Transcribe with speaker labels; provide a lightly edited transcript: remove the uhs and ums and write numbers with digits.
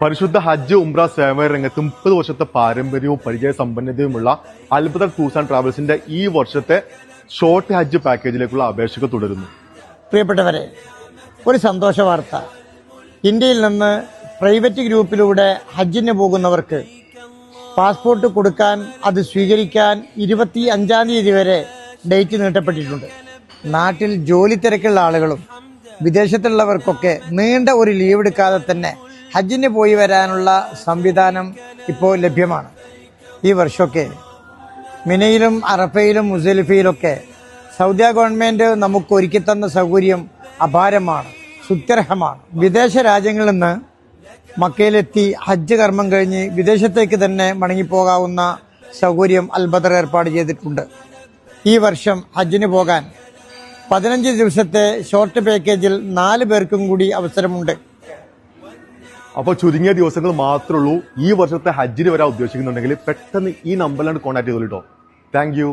Speaker 1: പരിശുദ്ധ ഹജ്ജ് ഉംറ സേവന രംഗത്ത് 30 വർഷത്തെ പാരമ്പര്യവും പരിചയ സമ്പന്നതയുമുള്ള അൽബദർ ടൂർസ് ആൻഡ് ട്രാവൽസിന്റെ ഈ വർഷത്തെ ഷോർട്ട് ഹജ്ജ് പാക്കേജിലേക്കുള്ള അപേക്ഷകൾ തുടരുന്നു.
Speaker 2: പ്രിയപ്പെട്ടവരെ, ഒരു സന്തോഷ വാർത്ത. ഇന്ത്യയിൽ നിന്ന് പ്രൈവറ്റ് ഗ്രൂപ്പിലൂടെ ഹജ്ജിന് പോകുന്നവർക്ക് പാസ്പോർട്ട് കൊടുക്കാൻ, അത് സ്വീകരിക്കാൻ 25-ാം തീയതി വരെ ഡേറ്റ് നീട്ടപ്പെട്ടിട്ടുണ്ട്. നാട്ടിൽ ജോലി തിരക്കുള്ള ആളുകളും വിദേശത്തുള്ളവർക്കൊക്കെ നീണ്ട ഒരു ലീവ് എടുക്കാതെ തന്നെ ഹജ്ജിന് പോയി വരാനുള്ള സംവിധാനം ഇപ്പോൾ ലഭ്യമാണ്. ഈ വർഷമൊക്കെ മിനയിലും അറഫയിലും മുസ്ദലിഫയിലൊക്കെ സൗദി ഗവൺമെൻറ് നമുക്ക് ഒരുക്കി തന്ന സൗകര്യം അപാരമാണ്, സുത്യർഹമാണ്. വിദേശ രാജ്യങ്ങളിൽ നിന്ന് മക്കയിലെത്തി ഹജ്ജ് കർമ്മം കഴിഞ്ഞ് വിദേശത്തേക്ക് തന്നെ മടങ്ങിപ്പോകാവുന്ന സൗകര്യം അൽബദർ ഏർപ്പാട് ചെയ്തിട്ടുണ്ട്. ഈ വർഷം ഹജ്ജിന് പോകാൻ 15 ദിവസത്തെ ഷോർട്ട് പാക്കേജിൽ 4 പേർക്കും കൂടി അവസരമുണ്ട്.
Speaker 1: അപ്പോൾ ചുരുങ്ങിയ ദിവസങ്ങൾ മാത്രമേ ഉള്ളൂ. ഈ വർഷത്തെ ഹജ്ജിന് വരാൻ ഉദ്ദേശിക്കുന്നുണ്ടെങ്കിൽ പെട്ടെന്ന് ഈ നമ്പറിലാണ് കോൺടാക്ട് ചെയ്തോളൂ കേട്ടോ. Thank you.